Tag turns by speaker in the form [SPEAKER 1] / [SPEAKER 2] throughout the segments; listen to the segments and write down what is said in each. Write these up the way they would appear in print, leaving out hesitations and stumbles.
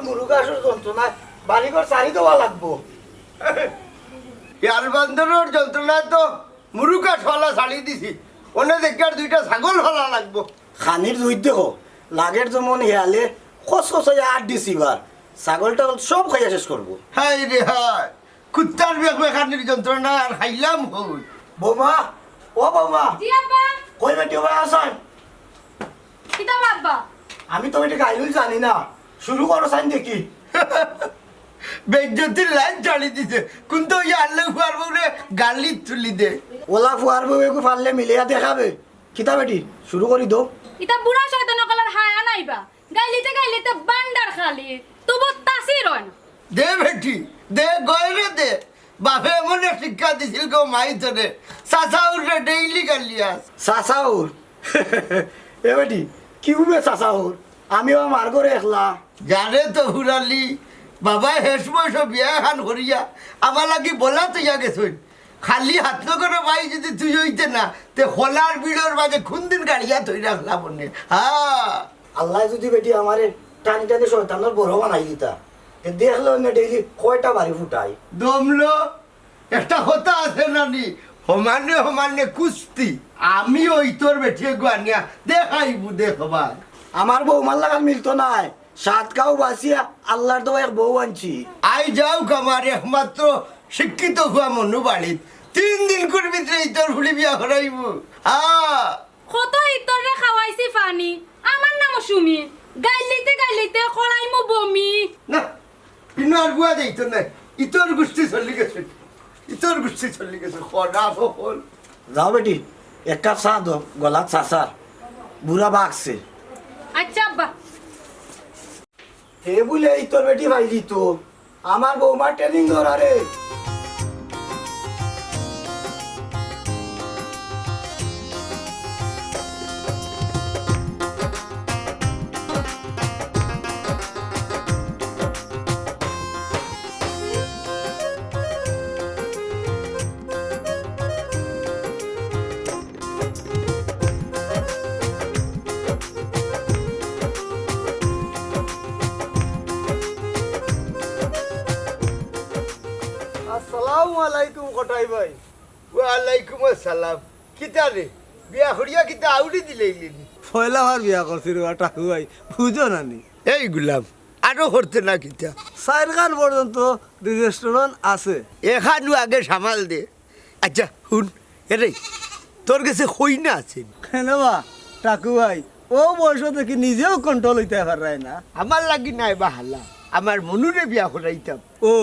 [SPEAKER 1] মুরুগাসের যন্ত্রণায় বাড়িঘর সারি দেওয়া লাগবো।
[SPEAKER 2] ইয়ার বান্দরের যন্ত্রণায় তো মুরুগাস ফালা ছাড়ি দিছি, ওনে দেখে আর দুইটা ছাগল ফালা লাগবো।
[SPEAKER 1] খানির দুই দেখো লাগের যেমন হেয়ালে খস আট দিছি বার ছাগলটা সব খাইয়া শেষ করবো।
[SPEAKER 2] হাই রে হাই, কুত্তার বেখানির যন্ত্রণা আর খাইলাম হই।
[SPEAKER 1] বৌমা, ও বৌমা,
[SPEAKER 3] জি আব্বা।
[SPEAKER 1] কই বেটি ওবা আসান?
[SPEAKER 3] কিতা আব্বা?
[SPEAKER 1] আমি তো বেটি গাইলুই জানি না, শুরু করো সাইন দেখি।
[SPEAKER 2] বেজ্জতির লাইন চালি দিছে, কিন্তু ওই আল্লে ফুয়ার বউরে গালি তুলি দে।
[SPEAKER 1] ওলা ফুয়ার বউ এগু পারলে মিলিয়া দেখাবে। কিতা বেটি শুরু করি দো।
[SPEAKER 3] ইতা বুড়া শয়তান কলার হায়া নাইবা। গাইলিতে বান্ডার খালি। তবু তাসি রয় না।
[SPEAKER 2] দে বেটি দে, গয়রে দে। বাপে এমন শিক্ষা দিছিল গো মাই ধরে, চাচা উঠে ডেইলি গালিয়াস।
[SPEAKER 1] চাচাউর এ বেটি কি উবে চাচাউর? আমিও আমার ঘরে একলা।
[SPEAKER 2] জানে তো হুরালি, বাবা শেষ বয়স বিয়া খান করিয়া আমার লাগি বলা তুইয়া গেছুন। খালি হাত করে ভাই যদি তুই হইতে না, তে হলার বিড়োর মাঝে খুন্দিন গাড়িয়া তুই রাখলাম মনে। হ্যাঁ,
[SPEAKER 1] আল্লাহ যদি বেটি আমারে টানি টানি শয়তানের বড় বানাই দিতা, দেখলো না ডেইলি কয়টা বাড়ি ফুটাই।
[SPEAKER 2] দমলো একটা কথা আছে নানি, সমানে সমানে কুস্তি। আমি ওই তোর বেঠিয়ে গুয়ানিয়া দেখাইবু দেখবার।
[SPEAKER 1] আমার বৌমার লাগান মিলতো নাই, সাত কাউ বাঁচিয়া আল্লাহর তো এক বউ আনছি।
[SPEAKER 2] আই যাও আমার একমাত্র শিক্ষিত হওয়া মনু বাড়িত 3 দিন করে ভিতরে তোর ফুলি বিয়া করাইবু। হ্যাঁ,
[SPEAKER 3] কত ইতরে খাওয়াইছি পানি। আমার নাম সুমি। গাইলিতে খড়াইমু বমি।
[SPEAKER 2] না কিন্তু আর বুয়া যাইতো না, ইতর গোষ্ঠী চলি গেছে, ইতর গোষ্ঠী চলি গেছে। খরা ফল
[SPEAKER 1] যাও বেটি এক কাপ চা দো, গলাত চাচার বুড়া বাগছে।
[SPEAKER 3] আচ্ছা আব্বা।
[SPEAKER 1] হে বলে এই তোর বেটি ভাই দিত আমার বৌমার ট্রেনিং ধরারে।
[SPEAKER 4] আসসালামু আলাইকুম কটাই ভাই।
[SPEAKER 2] ওয়ালাইকুম আসসালাম। কিতা রে বিয়া করিয়া কিতা আউড়ি দিলেইলি?
[SPEAKER 4] পয়লা বার বিয়া করছি রে টাকু ভাই, বুঝো নানি।
[SPEAKER 2] এই গুলাম আরো করতে না কিতা?
[SPEAKER 4] চারখান পর্যন্ত রেস্টুরেন্ট আছে।
[SPEAKER 2] এখানু আগে সামাল দে। আচ্ছা শুন, এরে তোর কাছে হই না আছে?
[SPEAKER 4] কেন বা টাকু ভাই, ও বয়স দেখি নিজেও কন্ট্রোল হইতে পারে না।
[SPEAKER 2] আমার লাগি নাই বা হাল্লা, আমার মনুরে বিয়া করাইতাম।
[SPEAKER 4] ও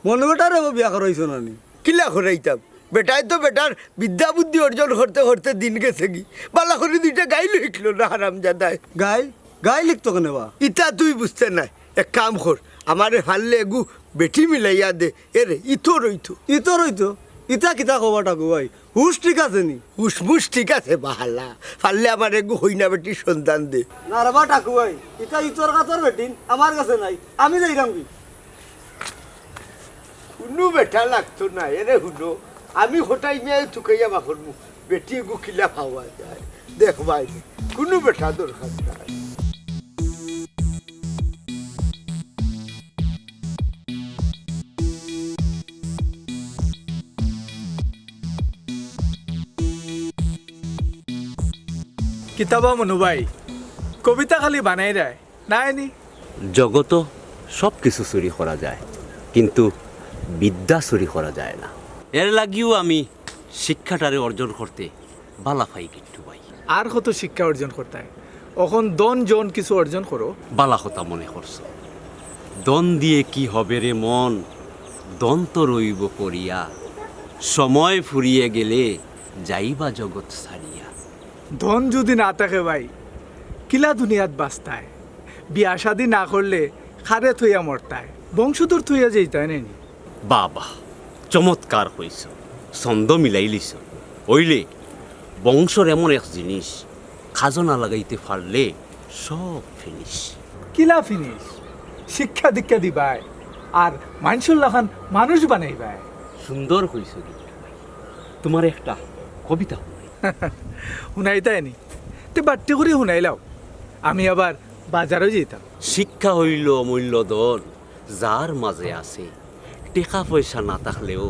[SPEAKER 4] মনে বেটারে বিয়া করাইছো নানি?
[SPEAKER 2] কিলা করাইতাম? বেটায় তো বেটার বিদ্যা বুদ্ধি অর্জন করতে করতে দিন গেছে কি, বালা করে 2টা গাই লিখলো না হারাম জাদায়।
[SPEAKER 4] গাই লিখতো কেন বা?
[SPEAKER 2] ইটা তুই বুঝতে নাই, এক কাম কর, আমারে ফাললে এগু বেটি মিলাইয়া দে। এরে ইতো রইতো
[SPEAKER 4] ইতো রইতো ইতা কিতা কবা টাকু ভাই, হুশ ঠিক আছে নি?
[SPEAKER 2] হুসমুস ঠিক আছে বাহালা, ফাললে আমার এগু হইনা বেটির সন্তান দে।
[SPEAKER 4] না রে বা টাকু ভাই, ইতা ইতর কাতর বেটিন আমার কাছে নাই, আমি যাইরাম কি?
[SPEAKER 2] কোনো বেটা লাগতো না। এরে হুনো আমি হঠাই মেয়ে থুকাইয়া বাকর মু বেটি এগু খিলা পাওয়া যায় দেখ ভাই, কোনো বেটা দরকার নাই।
[SPEAKER 5] কিতাবা মনুবাই কবিতা খালি বানাই দেয় নাই নি?
[SPEAKER 6] জগত সব কিছু চুরি করা যায়, কিন্তু বিদ্যা চুরি করা যায় না। এর লাগিও আমি শিক্ষাটারে অর্জন করতে বালা পাই কিন্তু ভাই।
[SPEAKER 5] আর কত শিক্ষা অর্জন করতে হয়, এখন দন জন কিছু অর্জন করো।
[SPEAKER 6] বালা কথা মনে করছো, দন দিয়ে কি হবে রে মন, দন তো রইব করিয়া, সময় ফুরিয়ে গেলে যাইবা জগৎ ছাড়িয়া।
[SPEAKER 5] ধন যদি না থাকে ভাই, কিলা দুনিয়াত বাঁচতায়। বিয়া শাদি না করলে খারে থইয়া মরতায়, বংশধর থইয়া যেতায় নেনি।
[SPEAKER 6] বাবা চমৎকার হইছ, ছন্দ মিলাই লিছ। ওইলে বংশর এমন এক জিনিস, খাজনা লাগাইতে পারলে সব ফিনিশ।
[SPEAKER 5] কিলা ফিনিশ? শিক্ষা দীক্ষা দিবাই আর মানুষের লাখান মানুষ বানাইবাই।
[SPEAKER 6] সুন্দর হইছ কিন্তু ভাই। তোমার একটা কবিতা
[SPEAKER 5] শুনাইতাই নি তে বাট্টি করে শুনাইলাও, আমি আবার বাজারও যেতাম।
[SPEAKER 6] শিক্ষা হইল অমূল্য ধন, যার মাঝে আছে। টেকা পয়সা না থাকলেও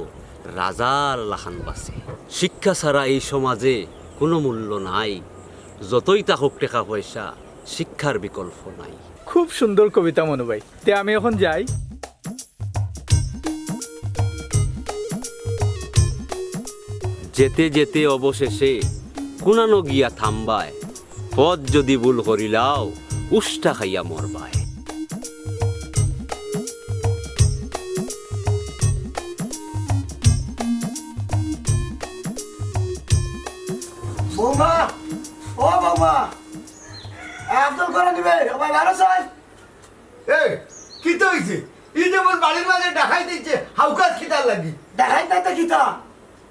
[SPEAKER 6] রাজার লাখান বাসে। শিক্ষা ছাড়া এই সমাজে কোনো মূল্য নাই। যতই থাকুক টেকা পয়সা, শিক্ষার বিকল্প নাই।
[SPEAKER 5] খুব সুন্দর কবিতা মনু ভাই, তে আমি এখন যাই।
[SPEAKER 6] যেতে যেতে অবশেষে কুনানো গিয়া থামবায়, পথ যদি ভুল করিলাও উষ্টা খাইয়া মরবায়।
[SPEAKER 1] বৌমা, ও বৌমা, আব্দুল করে দিবে ভাই, ভালো চাই।
[SPEAKER 2] এই কি তো হইছে? ই যেমন বাড়ির মাঝে ডাকাই দিচ্ছে, হাউকাজ খিদার লাগি।
[SPEAKER 1] দেখাই তাতে কিতা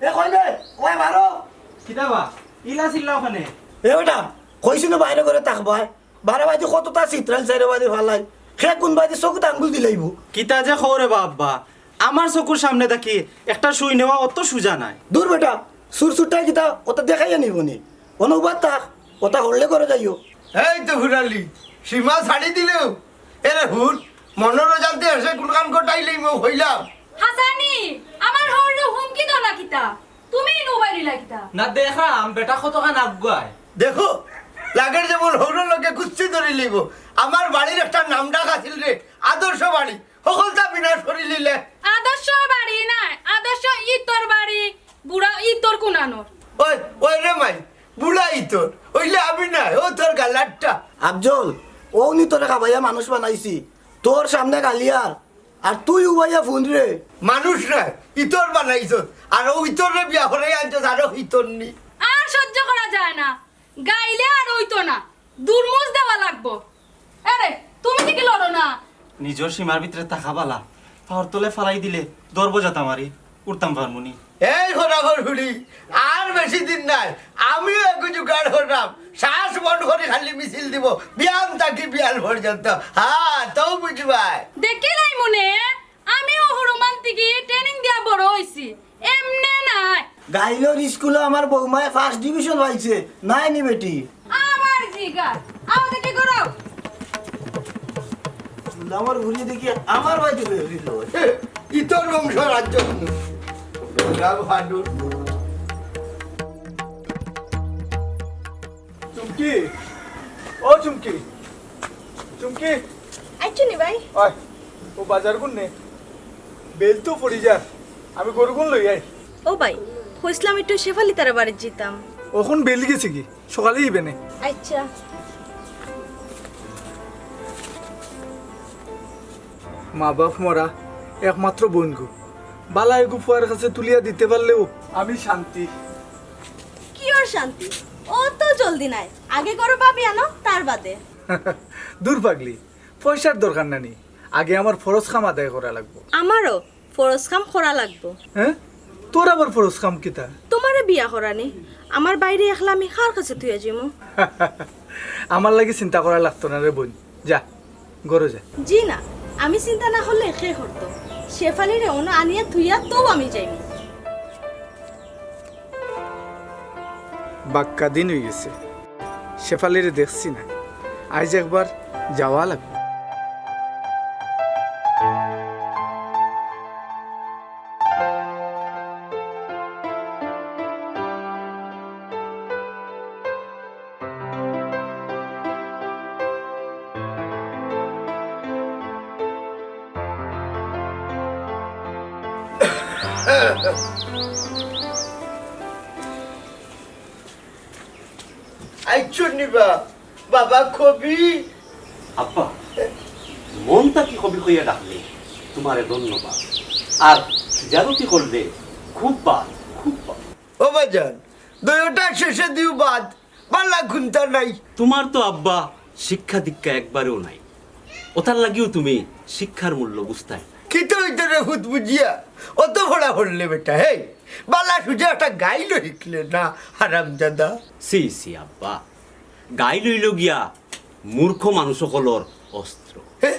[SPEAKER 1] এ কইলে ওই মারো
[SPEAKER 4] কিতাবা ইলা ছিল ওখানে।
[SPEAKER 1] এ বেটা কইছি না বাইরে করে তাকবাই, বারে বাইতে কতটা চিত্রাল চাইরে বাইতে ভালাই, সে কোন বাইতে চকুত আঙ্গুল দিলাইব।
[SPEAKER 7] কিতা যে খবরে বাবা, আমার চকুর সামনে থাকি একটা শুই নেওয়া অত সুজা নাই।
[SPEAKER 1] দূর বেটা, সুর সুরটাই কিতা ওটা দেখাইয়া নিবনি, অনুবাদ তাক ওটা হরলে করে যাইও।
[SPEAKER 2] এই তো হুরালি, সীমা ছাড়ি দিলেও এরে হুর মনোরঞ্জনতে এসে কোন কাম কটাইলেই মো হইলাম।
[SPEAKER 3] হাসানি আমার হরে হুমকি দাও না কিতা, তুমি মোবাইল লা কিতা।
[SPEAKER 7] না দেখলাম বেটা কতখান আগুয়ায়।
[SPEAKER 2] দেখো লাগের যেমন হৌর লোকে কুস্তি ধরে লিব। আমার বাড়ির একটা নাম ডাক আছিল রে, আদর্শ বাড়ি, সকলটা বিনাশ করে লিলে।
[SPEAKER 3] আদর্শ বাড়ি না, আদর্শ ইতর বাড়ি, বুড়া ইতর কুনানোর।
[SPEAKER 2] ওই ওই রে মাই, বুড়াই তোর ওইলে আমি না, ও তোর গালারটা।
[SPEAKER 1] আফজল ও নি তোরে খাবাইয়া মানুষ বানাইছি, তোর সামনে গালিয়ার আর তুই উবাইয়া ফোন রে।
[SPEAKER 2] মানুষ না ইতর বানাইছ, আর ও ইতর রে বিয়া করে আনছ, আরো ইতর নি।
[SPEAKER 3] আর সহ্য করা যায় না, গাইলে আর হইতো না, দুর্মুজ দেওয়া লাগবো। আরে তুমি কি লড়ো না?
[SPEAKER 7] নিজের সীমার ভিতরে তাকা বালা, পাওয়ার তলে ফালাই দিলে দরব যাতা মারি উঠতাম পারমুনি।
[SPEAKER 2] এই হরাঘর হুড়ি, আর বেশি দিন নাই, আমিও একটু জোগাড় করলাম। শ্বাস বন্ধ করে খালি মিছিল দিব, বিয়ান তাকি বিয়ান পর্যন্ত। হ্যাঁ তো বুঝবাই।
[SPEAKER 3] দেখিলাই মনে আমিও রোমান্টিকি ট্রেনিং দিয়া বড় হইছি, এমনে নাই।
[SPEAKER 1] গাইলোর স্কুলে আমার বৌমায় ফার্স্ট ডিভিশন পাইছে, নাই নি বেটি।
[SPEAKER 3] আমার জিগার আমাকে কি করো?
[SPEAKER 1] আমার ঘুরিয়ে দেখি আমার বাড়িতে বেরিল।
[SPEAKER 2] ইতর বংশ রাজ্য ভাডুর।
[SPEAKER 5] চুমকি, ও চুমকি, চুমকি
[SPEAKER 8] আইছো নি ভাই?
[SPEAKER 5] ওই ও বাজার গুন নে, বেল তো পড়ি যা, আমি গরুগুন লই আই।
[SPEAKER 8] ও ভাই কইছিলাম একটু শেফালি তারা বাড়ি যেতাম।
[SPEAKER 5] ওখন বেল গেছে কি, সকালে ইবে নে।
[SPEAKER 8] আচ্ছা
[SPEAKER 5] মা বাপ মরা একমাত্র বন্ধু, বালা এগু ফুয়ার কাছে তুলিয়া দিতে পারলেও আমি শান্তি।
[SPEAKER 8] কি ওর শান্তি, ও তো জলদি নাই, আগে করো ভাবি আনো তার বাদে।
[SPEAKER 5] দূর পাগলি, পয়সার দরকার নানি, আগে আমার ফরজ কাম আদায় করা লাগবো।
[SPEAKER 8] আমারও ফরজ কাম করা লাগবো।
[SPEAKER 5] হ্যাঁ, তোর আবার ফরজ কাম কিতা?
[SPEAKER 8] তোমারে বিয়া করানি, আমার বাইরে একলা আমি কার কাছে তুই যাইমু?
[SPEAKER 5] আমার লাগি চিন্তা করা লাগতো না রে বোন, যা গরো যা।
[SPEAKER 8] জি না, আমি চিন্তা না করলে সে করতো। শেফালিরে অন্য আনিয়া থুইয়া তো আমি যাইমু।
[SPEAKER 5] বাক্কা দিন হয়ে গেছে, শেফালিরে দেখছি না, আজ একবার যাওয়া লাগবে।
[SPEAKER 2] আইছো নিবা বাবা কবি।
[SPEAKER 6] আব্বা, মনটা কি কবি কইয়া ডাকলে তোমারে ধন্যবাদ, আর জারুতি করলে খুব বাদ, খুব বাদ।
[SPEAKER 2] ও বাজান দুইটা শেষে দিও বাদ, পাল্লা ঘুমতা নাই।
[SPEAKER 6] তোমার তো আব্বা শিক্ষা দীক্ষা একবারেও নাই, ওটার লাগিও তুমি শিক্ষার মূল্য বুঝতাই।
[SPEAKER 2] কি তো ইতরে হুত বুঝিয়া অত ভরা হরলে বেটা। হে বালা সুজা একটা গাইলো শিখলে না হারাম দাদা।
[SPEAKER 6] সি সি আব্বা, গাই লইল গিয়া মূর্খ মানুষ সকলর অস্ত্র।
[SPEAKER 2] হে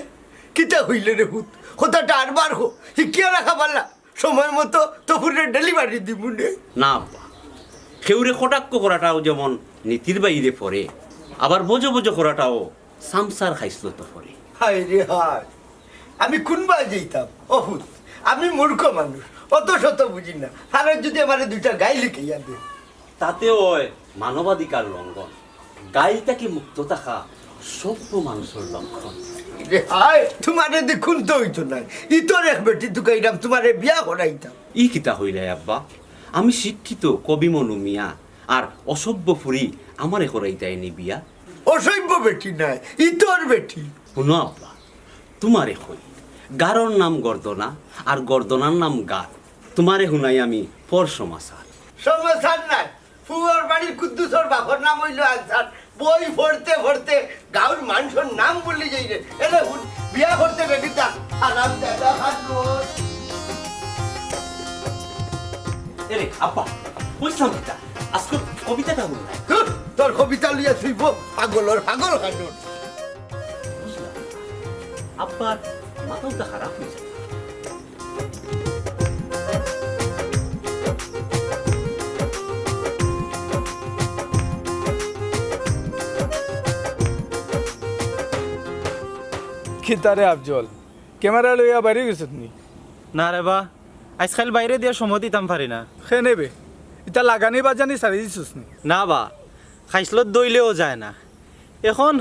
[SPEAKER 2] কিতা হইলে রে হুত, কথাটা আরবার হো শিখিয়া রাখা পারলা, সময় মতো তপুরের ডেলিভারি দিবুনে।
[SPEAKER 6] না আব্বা, খেউরে কটাক্ষ করাটাও যেমন নীতির বাইরে পড়ে, আবার বোঝো বোঝো করাটাও সামসার খাইছিল তো পরে।
[SPEAKER 2] হাই রে হাই, আমি কোনবা যেতাম অহুত, আমি মূর্খ মানুষ, অত শত বুঝি না। আর যদি আমার দুইটা গাই লিখাইয়া দে।
[SPEAKER 6] তাতে ওই মানবাধিকার লঙ্ঘন, গাইটাকে মুক্ত থাকা সভ্য মানুষের লক্ষণ।
[SPEAKER 2] রে হাই, তোমারে দেখুন তো হইতো না, ইতর এক বেটি তুকাইরাম, তোমারে বিয়া করাইতাম।
[SPEAKER 6] ই কিতা হইলে আব্বা, আমি শিক্ষিত কবি মনু মিয়া আর অসভ্য ফুরি আমারে করাই দেয়নি বিয়া।
[SPEAKER 2] অসভ্য বেটি নাই, ইতর বেটি।
[SPEAKER 6] শুনো আব্বা, তোমারে হই গারর নাম গর্দনা আর গর্দনার নাম গার, তোমারে শুনাই আমি পর সমাচার।
[SPEAKER 2] সমাচার নাই, ফুয়ার বাড়ির কুদ্দুসর বাপর নাম হইল আনসার। বই পড়তে পড়তে গাঁর মানুষের নাম বললি যাই রে। এলে বিয়া করতে বেটিটা আরাম দাদা হাত।
[SPEAKER 6] এরে আব্বা, বুঝলাম কিতা আজকে কবিতাটা শুনলাই।
[SPEAKER 2] তোর কবিতা লিয়া শুইব পাগলর পাগল কানুন।
[SPEAKER 6] আব্বার মাথাটা খারাপ হয়েছে।
[SPEAKER 5] খিতারে আফজল ক্যামেরা লইয়া বাড়ি গেছত নি?
[SPEAKER 7] না রে বা, আজকাল বাইরে দিয়ে সময় দিতাম পারি না।
[SPEAKER 5] সে নেবে এটা লাগানি বাজানি সারি দিছিস নি?
[SPEAKER 7] না বা, খাইসলত দইলেও যায় না। এখন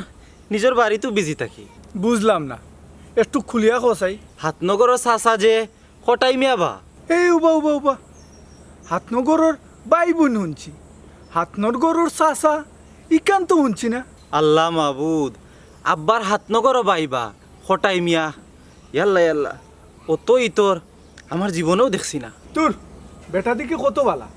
[SPEAKER 7] নিজের বাড়িতেও বিজি থাকি।
[SPEAKER 5] বুঝলাম না, একটু খুলিয়া খসাই।
[SPEAKER 7] হাতনগরের চাচা যে কটাই মিয়া বা।
[SPEAKER 5] এই উবা উবা উবা, হাতনগরের বাই বোন শুনছি, হাতনর গরুর চাচা ইকান তো শুনছি না।
[SPEAKER 7] আল্লাহ মাহবুদ, আব্বার হাতনগরও বাইবা কটাই মিয়া। ইয়াল্লা ইয়াল্লা, অত ইতর আমার জীবনেও দেখছি না।
[SPEAKER 5] তোর বেটা দিকে কত বালা,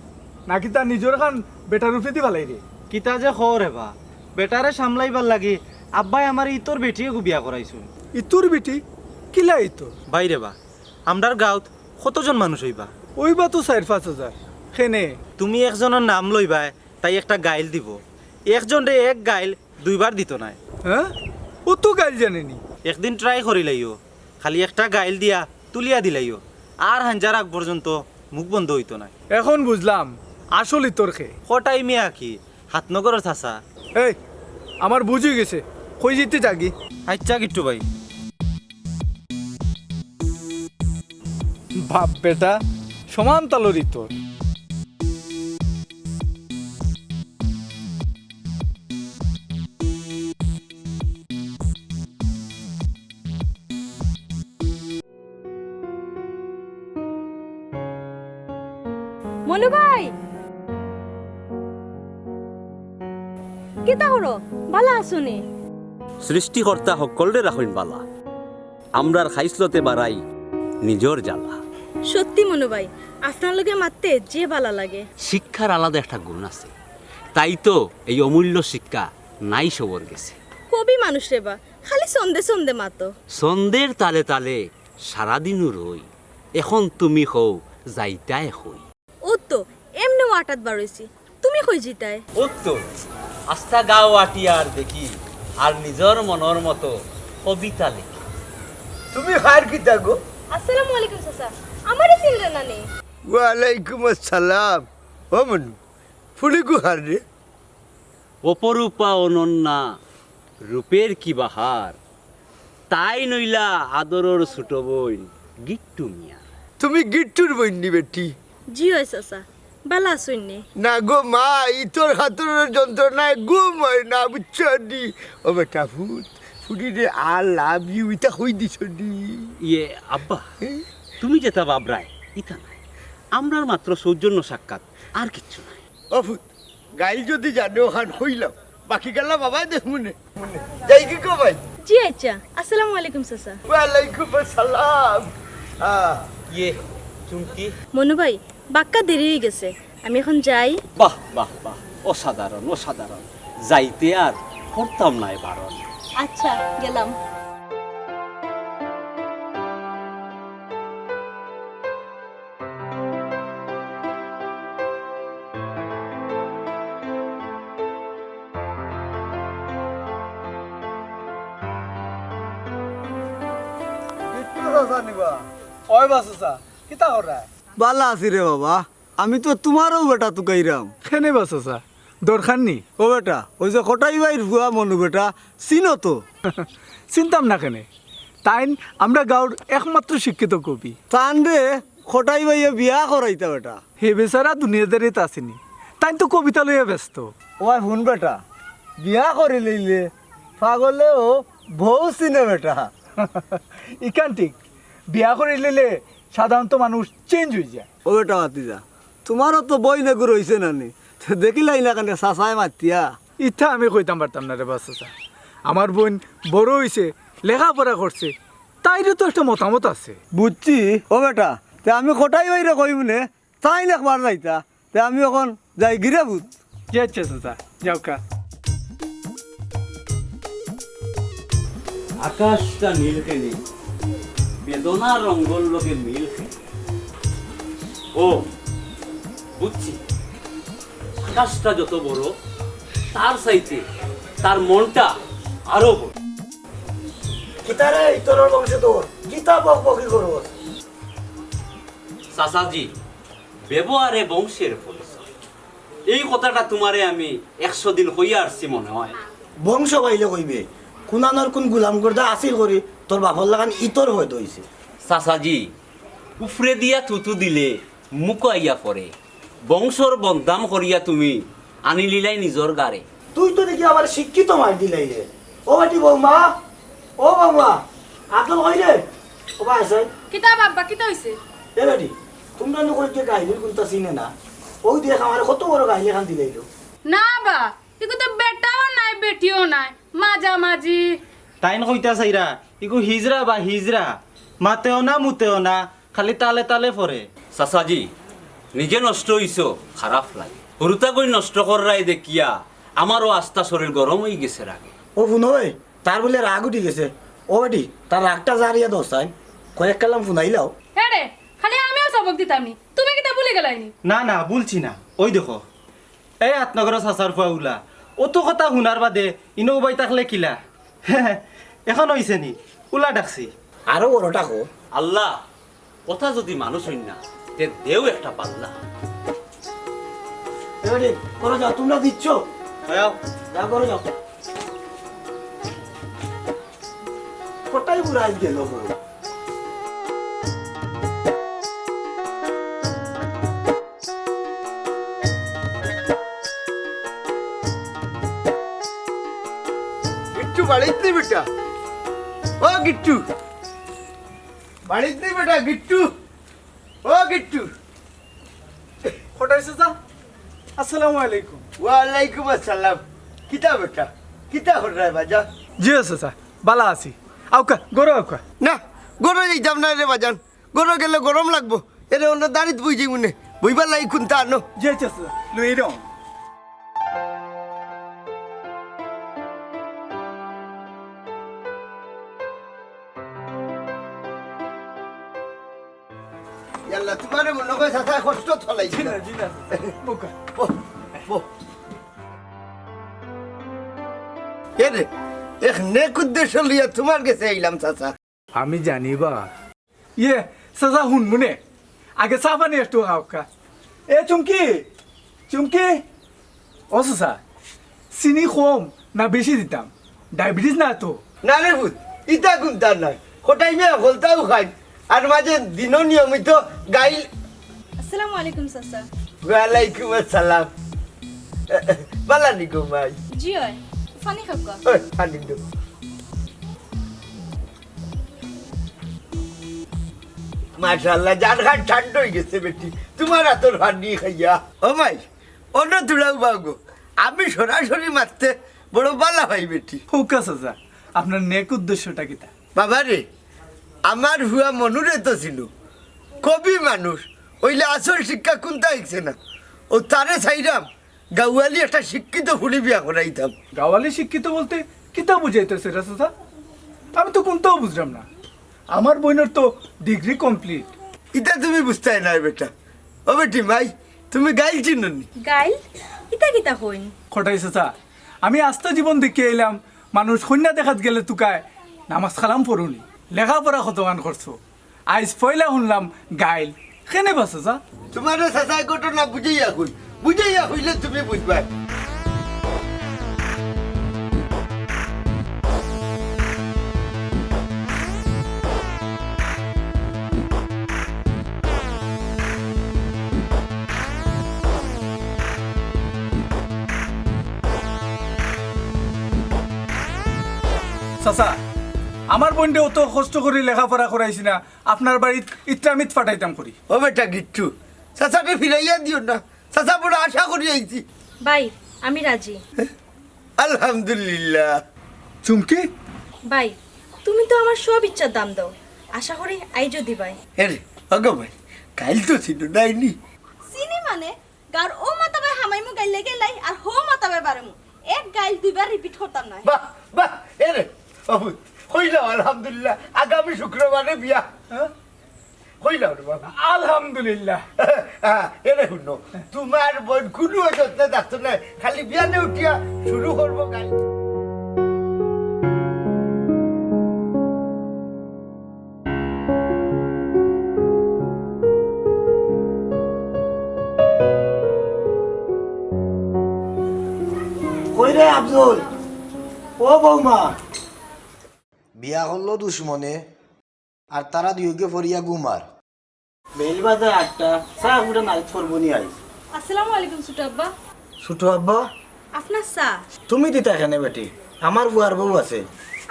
[SPEAKER 5] নাকি তার নিজের খান বেটার রূপে দি ভালাই রে?
[SPEAKER 7] কিতা যে খরে বা, বেটারে সামলাইবার লাগে আব্বাই আমার ইতর বেটিয়ে বিয়া করাইছুন।
[SPEAKER 5] ইতর বেটি কিলা ইতর?
[SPEAKER 7] বাইরে বা, আমরার গাঁত কতজন মানুষ হইবা?
[SPEAKER 5] ওইবা তো 4-5 হাজার। সেনে
[SPEAKER 7] তুমি একজনের নাম লইবা, তাই একটা গাইল দিব। একজন রে এক গাইল দুইবার দিত নাই।
[SPEAKER 5] হ্যাঁ, ও তো গাইল জানেনি।
[SPEAKER 7] একদিন ট্রাই করিলাইও, খালি একটা গাইল দিয়া তুলিয়া দিলাইও, আর হাঞ্জার আগ পর্যন্ত মুখ বন্ধ হইতো নাই।
[SPEAKER 5] এখন বুঝলাম আসল ইতর খে।
[SPEAKER 7] কটাই মিয়া কি হাতনগরের থাসা।
[SPEAKER 5] এই আমার বুঝে গেছে, কই যেতে জাগি।
[SPEAKER 7] আচ্ছা কিট্টু ভাই।
[SPEAKER 5] বাপ বেটা সমান তালর ইতর।
[SPEAKER 8] মনু ভাই, কিতা হলো? ভালো আসুনি?
[SPEAKER 6] সৃষ্টিকর্তা সকলরে রাখেন বালা, আমরার খাইসলতে বাড়াই নিজর জ্বালা।
[SPEAKER 8] সত্যি মনু ভাই, আপনার লগে মারতে যে ভালো লাগে।
[SPEAKER 6] শিক্ষার আলাদা একটা গুণ আছে, তাই তো এই অমূল্য শিক্ষা নাই সবর গেছে।
[SPEAKER 8] কবি মানুষ রে বা, খালি সন্ধে সন্ধে মাতো।
[SPEAKER 6] সন্ধ্যের তালে তালে সারাদিনও রই, এখন তুমি হও যাইতাই হই।
[SPEAKER 8] ও তো এমনি ওয়াটাত বাড়ইছি, তুমি কই জিতায়?
[SPEAKER 6] ও তো আস্তা গাও আটিয়ার দেখি আর নিজর মনের মতো কবিতা লেখি।
[SPEAKER 2] তুমি খার কি থাকো?
[SPEAKER 8] আসসালামু আলাইকুম চাচা, আমারে চিনলে না নে?
[SPEAKER 2] ওয়ালাইকুম আসসালাম। ও মনু, ফুলি গুহার রে।
[SPEAKER 6] অপরূপা অনন্যা রূপের কি বাহার, তাই নইলা আদরর ছোট বোন গিট্টু মিয়া।
[SPEAKER 2] তুমি গিট্টুর বইনি বেটি?
[SPEAKER 8] জি হয় চাচা, ভালো আসুন নে?
[SPEAKER 2] না গো মা, ইতর হাতুরের যন্ত্রণায় ঘুম হয় না, বুঝছো নি? ও বেটা ফুট ফুটি রে, আর লাভ ইউ ইটা হই দিছ নি।
[SPEAKER 6] ইয়ে আব্বা, তুমি যেটা বাবরায় ইতা নাই, আমরার মাত্র সৌজন্য সাক্ষাৎ, আর কিচ্ছু নাই।
[SPEAKER 2] ও ফুট, গাইল যদি জানে ওখান হইলাম, বাকি গেলা বাবা দেখ মনে মনে যাই কি কো ভাই?
[SPEAKER 8] জি আচ্ছা, আসসালামু আলাইকুম চাচা।
[SPEAKER 2] ওয়ালাইকুম আসসালাম।
[SPEAKER 6] ইয়ে চুমকি,
[SPEAKER 8] মনু ভাই, বাক্কা দেরি হয়ে গেছে, আমি এখন যাই।
[SPEAKER 6] বাহ বাহ বাহ, অসাধারণ অসাধারণ, যাইতে আর করতাম নাই বারণ।
[SPEAKER 8] আচ্ছা, গেলাম।
[SPEAKER 5] ওই বাসা কিতা করা?
[SPEAKER 4] বালা আছি রে বাবা, আমি তো তোমারও বেটা তুকাইরাম।
[SPEAKER 5] খেনে বাসা দরকার নেই।
[SPEAKER 4] ও বেটা ওই যে খটাই ভাইয়ের ভুয়া মনু বেটা চিনো তো।
[SPEAKER 5] চিন্তাম না কেনে, তাই আমরা গাঁর একমাত্র শিক্ষিত কবি।
[SPEAKER 4] তান রে খটাই ভাইয়ে বিয়া করাইতা বেটা।
[SPEAKER 5] হে বেচারা দুনিয়াদারি তা আসেনি, তাই তো কবিতা লইয়া ব্যস্ত।
[SPEAKER 4] ওই শুন বেটা, বিয়া করে লইলে পাগলেও বউ চিনে বেটা।
[SPEAKER 5] ইকান ঠিক, বিয়া করে নিলে সাধারণত মানুষ চেঞ্জ হয়ে যায়।
[SPEAKER 4] ও বেটা মাতিজা, তোমারও তো বই নেগুর হয়েছে নানি, দেখিলাই না কেন চাচাই মাতিয়া।
[SPEAKER 5] ইচ্ছা আমি কইতাম পারতাম না রে বাচ্চা। আমার বোন বড় হয়েছে, লেখাপড়া করছে, তাইরও তো একটা মতামত আছে।
[SPEAKER 4] বুঝছি ও বেটা, তে আমি খটাই বাইরে কইব নে, তাই না একবার যাইতা, তে আমি এখন যাই গিরে বুঝ।
[SPEAKER 5] যাচ্ছে চাচা, যাও কা।
[SPEAKER 6] আকাশটা নীল খেলে বেদনার রঙ্গল লোকে মিল খেলে। ও বুঝছি, আকাশটা যত বড় তার চাইতে তার মনটা আরো বড়।
[SPEAKER 1] কিতারে ইতরের বংশধর কিতা বক বকি করব।
[SPEAKER 6] চাচাজি, ব্যবহারে বংশের পরিচয়, এই কথাটা তোমারে আমি 100 দিন হইয়া আসছি মনে হয়।
[SPEAKER 1] বংশ বাইলে কইবে কুনানোর কোন গুলাম গর্দা আসিল করি তোর বাপর লাগান ইতর হয়ে দইছে।
[SPEAKER 6] চাচাজি, উফরে দিয়া থুতু দিলে মুখ আইয়া পড়ে, বংশর বদনাম করিয়া তুমি আনি লিলাই নিজর গারে।
[SPEAKER 1] তুই তো দেখি আমার শিক্ষিত মার দিলাই রে। ও বাটি বৌমা, ও বৌমা আকল কই রে? ও ভাই সাই
[SPEAKER 3] কিতা বাবা কিতা হইছে?
[SPEAKER 1] এ বাটি তোমরা নো কই যে গাইলির কোনটা চিনে না, ওই দেখ আমার কত বড় গাইলি খান দিলাইলো।
[SPEAKER 3] না বা, ইকো তো বেটাও নাই বেটিও নাই, মাঝামাঝি।
[SPEAKER 7] তাইন কইতা চাইরা ইগু হিজরা বা হিজরা, মাতেও না মুতেও না, খালি তালে তালে পরে।
[SPEAKER 6] চাচাজি, নিজে নষ্ট হইছ খারাপ লাগে, হরুতা কই নষ্ট করাই দেখিয়া আমারও আস্থা শরীর গরম হয়ে গেছে রাগে।
[SPEAKER 1] ও শুনোই তার বলে রাগ উঠি গেছে। ও বাটি তার রাগটা জারিয়া দোসাই কয়েক কালাম শুনাইলাও।
[SPEAKER 3] হ্যাঁ রে, খালি আমিও সবক দিতাম নি, তুমি কিতা ভুলে গেলাইনি?
[SPEAKER 7] না না বলছি না, ওই দেখো এই আতনগর চাচার ফুয়া উলা অত কথা শুনার বাদে ইনো বাই থাকলে কিলা। এখন হইছে নি উলা ডাকছি।
[SPEAKER 1] আরো বড়টা কো।
[SPEAKER 6] আল্লাহ, কথা যদি মানুষ হইন না তে দেও একটা পাল্লা।
[SPEAKER 1] এ বাটি করো যাও, তোমরা দিচ্ছ
[SPEAKER 7] হ্যাঁ
[SPEAKER 1] যাও করো যাও। কোটাই বুড়াই গেল গো।
[SPEAKER 2] গিট্টু বাড়িতে বেটা, ও গিট্টু বাড়িতে বেটা, গিট্টু ও গিট্টু।
[SPEAKER 5] খটাই চাচা, আসসালামু আলাইকুম।
[SPEAKER 2] ওয়ালাইকুম আসসালাম। কিতা বেটা, কিতা হরাই বাজা?
[SPEAKER 5] জি চাচা, বালা আছি। আউকা গরো আউকা।
[SPEAKER 2] না গরো যাইতাম না রে বাজান, গরো গেলে গরম লাগবো। এরে অন্য দাঁড়িত বই যাই মনে বইবার লাগি খুনতা আনো।
[SPEAKER 5] জি চাচা, লই রং।
[SPEAKER 2] ইয়াল্লা তোমার মনে হয় সাথে কষ্ট থলাইছি না।
[SPEAKER 5] জি না বুকা।
[SPEAKER 2] এরে এক নেক উদ্দেশ্য লইয়া তোমার কাছে আইলাম চাচা।
[SPEAKER 5] আমি জানি বা ইয়ে চাচা শুন মনে আগে চা পানি একটু আউকা। এ চুমকি, চুমকি। ও চাচা, চিনি কম না বেশি দিতাম? ডায়াবেটিস না তো?
[SPEAKER 2] না রে ভূত, ইটা গুনতা নয়, কোটাই মেয়ে হলতাও খাই আর মাঝে দিন নিয়মিত গাইল।
[SPEAKER 8] আসসালামু আলাইকুম চাচা।
[SPEAKER 2] ওয়ালাইকুম আসসালাম। বালা নিকো মাই।
[SPEAKER 8] জি হয়, ফানি খাবো।
[SPEAKER 2] ওই হানি দো। মাশাআল্লাহ, জান খান ঠান্ডা হয়ে গেছে বেটি তোমার হাতের হানি খাইয়া। ও মাই অন্য তুলাও বাগো, আমি সরাসরি মারতে বড় বালা ভাই বেটি।
[SPEAKER 5] হোকা চাচা, আপনার নেক উদ্দেশ্যটা কিতা?
[SPEAKER 2] বাবা রে, আমার হুয়া মনুরে তো ছিল কবি মানুষ, ওইলে আসল শিক্ষা কোনটা হইছে না। ও তারে চাইরাম গাওয়ালি একটা শিক্ষিত ফুলি বিয়া করাইতাম।
[SPEAKER 5] গাওয়ালি শিক্ষিত বলতে কিতা বুঝাইতেছে রে চাচা? আমি তো কোনটাও বুঝলাম না। আমার বোনের তো ডিগ্রি কমপ্লিট।
[SPEAKER 2] ইটা তুমি বুঝতে না বেটা। ও বেটি ভাই, তুমি গাইল চিনি?
[SPEAKER 8] গাইল কিতা কিতা হইন?
[SPEAKER 5] খটাই চাচা, আমি আস্তা জীবন দেখে এলাম মানুষ কন্যা দেখাত গেলে তুকায় নামাজ খালাম পড়ুনি, লেখাপড়া কতগান করছো, আইজ পয়লা শুনলাম গাইল। কেনে বা চাচা?
[SPEAKER 2] তোমার সাসাই ঘটনা বুঝাইয়া হইলে তুমি বুঝবা।
[SPEAKER 5] চাচা আমার বোনটা অত কষ্ট করে লেখাপড়া করাইছি না আপনার বাড়িত ইত্রামিত ফাটাইতাম করি।
[SPEAKER 2] ও বেটা গিট্টু চাচাকে ফিরাইয়া দিও না, চাচা বড় আশা করি আইছি।
[SPEAKER 8] ভাই আমি রাজি।
[SPEAKER 2] আলহামদুলিল্লাহ।
[SPEAKER 5] চুমকি
[SPEAKER 8] ভাই তুমি তো আমার সব ইচ্ছার দাম দাও, আশা করি আইজো দিবাই।
[SPEAKER 2] আরে অগো ভাই কাইল তো ছিল নাইনি।
[SPEAKER 8] চিনি মানে গার ও মাতাবে হামাইমু গাইলে গেলাই আর হো মাতাবে বারমু, এক গাইল দুইবার রিপিট করতাম না।
[SPEAKER 2] বাহ বাহ এরে বাবু হইলাম আলহামদুলিল্লাহ, আগামী শুক্রবারে বিয়া। হ্যাঁ হইলাম রে বাবা
[SPEAKER 5] আলহামদুলিল্লাহ।
[SPEAKER 2] এরে শুনো তোমার বোন কোনো যত্নে থাকতো না, খালি বিয়ানে উঠিয়া শুরু করবো গাই।
[SPEAKER 1] কই রে আফজল, ও বৌমা।
[SPEAKER 9] বিয়া করলো দুশ্মনে আর তারা দুইকে ফরিয়া গুমার।
[SPEAKER 1] বেল বাজে 8টা, চা উঠে নাইট করবো নি আই।
[SPEAKER 8] আসসালামু আলাইকুম ছোট আব্বা।
[SPEAKER 1] ছোট আব্বা
[SPEAKER 8] আপনার চা।
[SPEAKER 1] তুমি দিতা এখানে বেটি, আমার বুয়ার বউ আছে।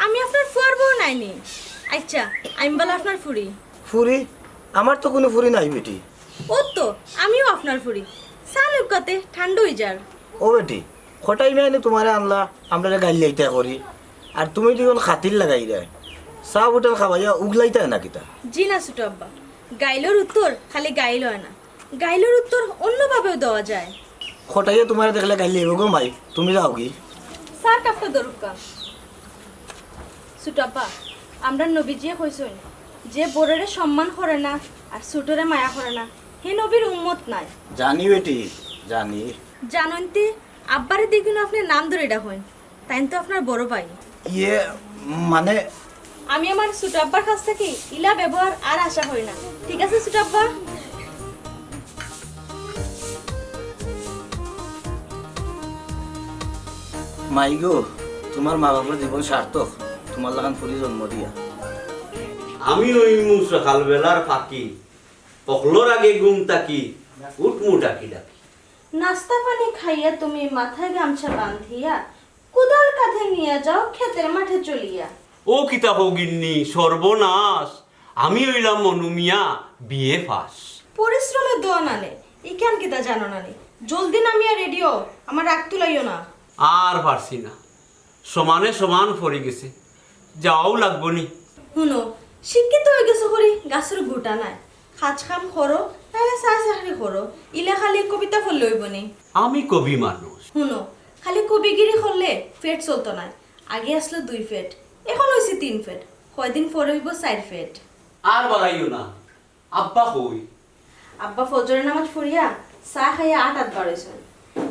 [SPEAKER 8] আমি আপনার ফুয়ার বউ নাইনি। আচ্ছা আমি বলে আপনার ফুরি।
[SPEAKER 1] ফুরি? আমার তো কোনো ফুরি নাই বেটি।
[SPEAKER 8] ও তো আমিও আপনার ফুরি। চা লুকাতে ঠান্ডা হয়ে যার।
[SPEAKER 1] ও বেটি খটাই মেয়ে তোমারে আনলা, আমরা গাইল লাইতা করি, আর তুমি যখন খাতির লাগাই দেয় চা উঠে খাবাইয়া উগলাইতা না কিতা।
[SPEAKER 8] জি না ছোট আব্বা, গাইলোর উত্তর খালি গাইল হয় না, গাইলোর উত্তর অন্যভাবেও দেওয়া যায়।
[SPEAKER 1] খটাইয়া তোমার দেখলে গাইলে এগো গো মাই, তুমি যাও কি?
[SPEAKER 8] স্যার কাপটা দরুকা ছোট আব্বা, আমরা নবীজিয়ে কইছেন যে বড়রে সম্মান করে না আর ছোটরে মায়া করে না হে নবীর উম্মত নাই।
[SPEAKER 1] জানি বেটি জানি।
[SPEAKER 8] জানন্তি আব্বারে দেখুন আপনি নাম ধরে ডাকেন, তাই তো আপনার বড় ভাই।
[SPEAKER 1] ইয়ে মানে
[SPEAKER 8] আমি আমার ছোট আব্বার কাছ থেকে ইলা ব্যবহার আর আশা করি না, ঠিক আছে ছোট আব্বা?
[SPEAKER 1] মাই গো, তোমার মা বাবার জীবন সার্থক, তোমার লাগান ফুরি জন্ম দিয়া।
[SPEAKER 6] আমি ওই মু সকালবেলার ফাঁকি পকলোর আগে ঘুম তাকি উঠমু ডাকি ডাকি।
[SPEAKER 8] নাস্তা পানি খাইয়া তুমি মাথায় গামছা বাঁধিয়া কুদাল কাঁধে নিয়ে যাও ক্ষেতের মাঠে চলিয়া।
[SPEAKER 6] ও কিতা হগিন্নি সর্বনাশ, আমি হইলাম মনুমিয়া বিয়ে ফাঁস।
[SPEAKER 8] পরিশ্রমের দোয়া নানে ইখান কিতা জানো নানি, জলদি নামিয়া রেডিও, আমার রাগ তুলাইও না।
[SPEAKER 6] আর পারছি না, সমানে সমান পড়ে গেছে, যাওয়াও লাগবো নি।
[SPEAKER 8] শুনো শিক্ষিত হয়ে গেছো করি গাছের গোটা নাই, কাজ কাম করো নাহলে চা চাকরি করো, ইলে খালি কবিতা ফল লইব নি।
[SPEAKER 6] আমি কবি মানুষ।
[SPEAKER 8] শুনো খালি কবিগিরি করলে পেট চলতো না, আগে আসলো 2 পেট, এখন হয়েছে 3 পেট, কয়দিন পরে হইব 4 পেট।
[SPEAKER 6] আর বাড়াইও না, আব্বা কই?
[SPEAKER 8] আব্বা ফজরের নামাজ পড়িয়া চা খাইয়া 8 বাড়াইছে।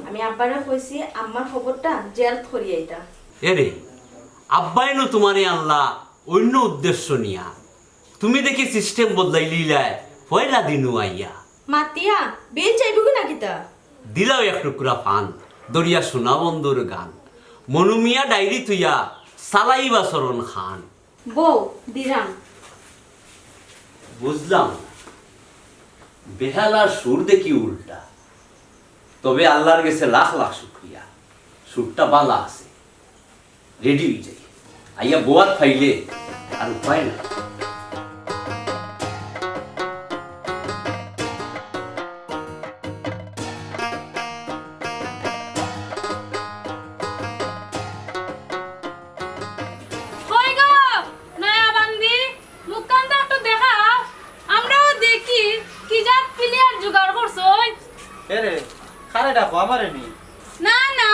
[SPEAKER 8] আমি আব্বারে কইছি আম্মার খবরটা জেরাত করিয়া এটা।
[SPEAKER 6] এরে আব্বাই নো তোমারে আনলা অন্য উদ্দেশ্য নিয়া, তুমি দেখি সিস্টেম বদলাই লিলায় পয়লা দিনু আইয়া।
[SPEAKER 8] মাতিয়া বেল চাইব কি না কিতা?
[SPEAKER 6] দিলাও এক টুকরা ফান, দরিয়া সোনা বন্ধুর গান, মনুমিয়া ডায়েরি তুইয়া সালাইবা চরণ খান।
[SPEAKER 8] বউ দিরাম।
[SPEAKER 6] বুঝলাম বেহালার সুর দেখি উল্টা, তবে আল্লাহর গেছে লাখ লাখ শুক্রিয়া, সুরটা বালা আছে। রেডি হয়ে যাই, আইয়া বোয়াত ফাইলে আর উপায় না।
[SPEAKER 3] কই গো নয়া বান্দি, মুখখানটা একটু দেখা, আমরাও দেখি কি জাত প্লেয়ার জোগাড় করছই।
[SPEAKER 7] এরে খারে ডাকো আমারে নি।
[SPEAKER 3] না না,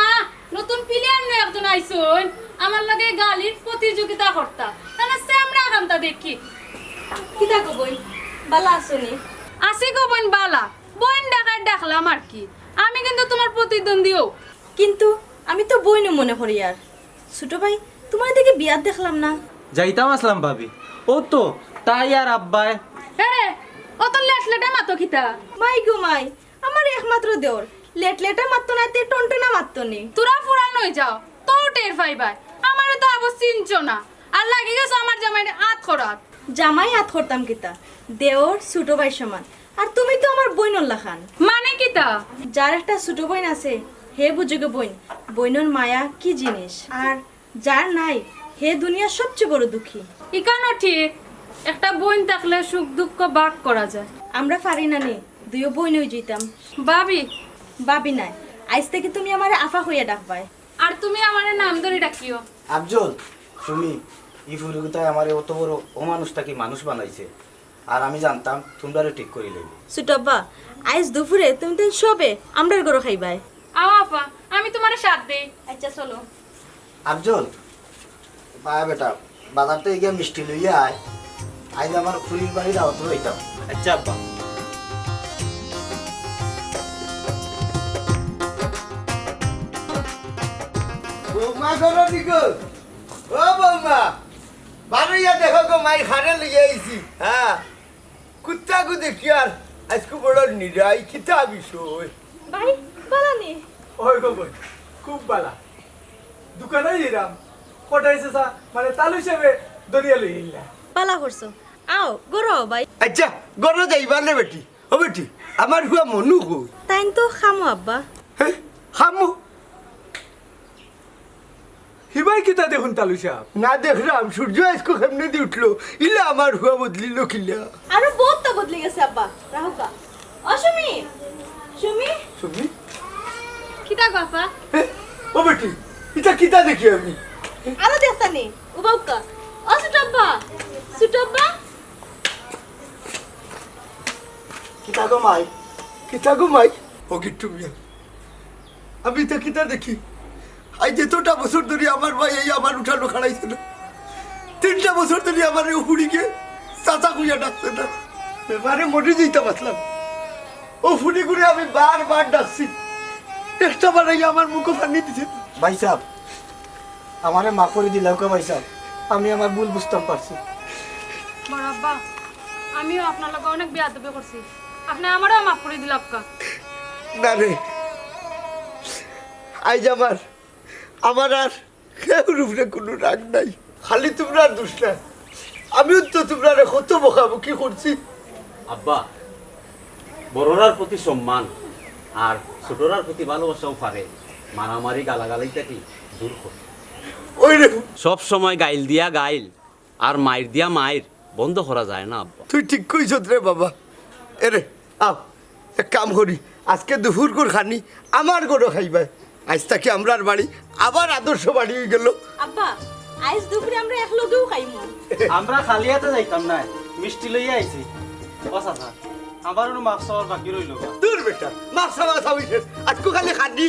[SPEAKER 3] নতুন প্লেয়ার নিয়ে একজন আইছই, আমার লাগে গালির প্রতিযোগিতা করতা, তাহলে আমরা আগামটা দেখি।
[SPEAKER 8] কিতা কবই বালা আসনি?
[SPEAKER 3] আসি গো বোন বালা, বোন ডাকার ডাকলাম আর কি, আমি কিন্তু তোমার প্রতিদ্বন্দ্বীও।
[SPEAKER 8] কিন্তু আমি তো বই না মনে করি আর। ছোট ভাই তোমার দিকে বিয়ার দেখলাম না।
[SPEAKER 7] যাইতাম আসলাম ভাবি, ও তো তাই আর আব্বাই।
[SPEAKER 3] হ্যাঁ অত লেট লেটে মাতো খিতা।
[SPEAKER 8] মাই গো মাই, আমার একমাত্র দেওর লেট লেটা মারতো না, তে টনটনা মারতো নি।
[SPEAKER 3] তোরা ফুরান হয়ে যাও, তোর টের পাইবাই, আমারে তো আবার চিনছ না, আর লাগি গেছে আমার জামাইরে আত খরাত।
[SPEAKER 8] জামাই হাত করতাম কিতা, দেওর ছোট ভাই সমান, আর তুমি তো আমার বইনল্লা খান।
[SPEAKER 3] মানে কিতা?
[SPEAKER 8] যার একটা ছোট বোন আছে হে বুঝুগে বোন, বইনর মায়া কি জিনিস, আর যার নাই হে দুনিয়ার সবচেয়ে বড় দুঃখী।
[SPEAKER 3] ইকানো ঠিক, একটা বোন থাকলে সুখ দুঃখ ভাগ করা যায়।
[SPEAKER 8] আমরা পারি না নে, দুইও বই নই যেতাম।
[SPEAKER 3] ভাবি,
[SPEAKER 8] ভাবি নাই, আজ থেকে তুমি আমার আফা হইয়া ডাকবাই।
[SPEAKER 3] আর তুমি আমার নাম ধরে ডাকিও।
[SPEAKER 1] আফজল, তুমি এই ফুরুগুতায় আমার অত বড় অমানুষটা কি মানুষ বানাইছে, আর আমি জানতাম তোমরা ঠিক করে লেবে।
[SPEAKER 8] সুটব্বা, আজ দুপুরে তুমি তো সবে আমরার গরো খাইবাই।
[SPEAKER 3] আও আপা, আমি তোমার সাথ দেই।
[SPEAKER 8] আচ্ছা চলো।
[SPEAKER 1] আফজল, পায়া বেটা, বাজারতে গিয়ে মিষ্টি লইয়া আয়। আজ আমার ফুরির বাড়ির আওত রইতাম।
[SPEAKER 7] আচ্ছা আব্বা।
[SPEAKER 2] বৌমা করো নিকো, ও বৌমা, বারইয়া দেখো গো মাই খানে লইয়া আইছি। হ্যাঁ, কুত্তাকু দেখি আর আজকে বড় নিরাই খিতা বিষয়।
[SPEAKER 8] ভাই বালানি
[SPEAKER 5] ওই গো বোন, খুব বালা। দোকানে যেরাম কটাইছে সা মানে তালু হিসেবে দরিয়া লই ইল্লা।
[SPEAKER 8] বালা করছো, আও গরো ভাই।
[SPEAKER 2] আচ্ছা গরো যাইবা না বেটি? ও বেটি, আমার হুয়া মনু গো।
[SPEAKER 8] তাইন তো খামো আব্বা।
[SPEAKER 2] হ্যাঁ, খামু
[SPEAKER 5] হিবাই কিতা দেখুন তালু সাহেব।
[SPEAKER 2] না দেখলাম সূর্য আজকে কেমনে দিয়ে উঠলো, ইলা আমার হুয়া বদলিল কিলা।
[SPEAKER 8] আরো বহুত তো বদলে গেছে আব্বা। রাহুকা, ও সুমি, সুমি,
[SPEAKER 2] শুনি
[SPEAKER 3] কিতা গো আপা?
[SPEAKER 2] ও বেটি, এটা কিতা দেখি আমি?
[SPEAKER 8] আরো দেখতা নে, উবাউকা, ও সুটব্বা, সুটব্বা।
[SPEAKER 1] কিতা গো মাই?
[SPEAKER 2] কিতা গো মাই? ও গিট্টু মিয়া, আমি তো কিতা দেখি? আজ এতটা বছর ধরে আমার ভাই এই আমার উঠানো খাড়াইছে না, 3টা বছর ধরে আমার হুড়িকে চাচা কুইয়া ডাকছে না, এবারে মরে যেতে পারলাম। ও ফুটি করে আমি বারবার ডাকছি, একটা বারাই আমার মুখে পানি দিছে।
[SPEAKER 1] ভাই সাহেব, আমারে মাফ করে দিলাম কে ভাই সাহেব, আমি আমার ভুল বুঝতাম পারছি।
[SPEAKER 3] বড় আব্বা, আমিও আপনার লগে অনেক বেয়াদবি করছি, আপনি আমারও মাফ করে দিল আপকা।
[SPEAKER 2] না রে, আজ আমার আর কেউর উপরে কোনো রাগ নাই, খালি তোমরা দোষ না, আমিও তো তোমরা কত বকাবকি করছি।
[SPEAKER 6] আব্বা, বড়রার প্রতি সম্মান আর ছোটরার প্রতি ভালোবাসাও পারে মারামারি গালাগালিটা কি দূর করে।
[SPEAKER 2] ওই রে,
[SPEAKER 6] সব সময় গাইল দিয়া গাইল আর মাইর দিয়া মাইর বন্ধ করা যায় না আব্বা।
[SPEAKER 2] তুই ঠিক কইছ রে বাবা। এরে আও, এক কাম করি, আজকে দুপুর করে খানি আমার গরো খাইবা। আজ তাকে আমরার বাড়ি আবার আদর্শ বাড়ি হয়ে গেল।
[SPEAKER 8] আব্বা, আজ দুপুরে আমরা এক লগেও খাইমু।
[SPEAKER 7] আমরা খালি হাতে যাইতাম না, মিষ্টি লইয়া আইছি। ও চাচা, আমার মাছ খাওয়ার বাকি রইল।
[SPEAKER 2] দূর বেটা, মাছ মাছ হইছে, আজকে খালি খানি।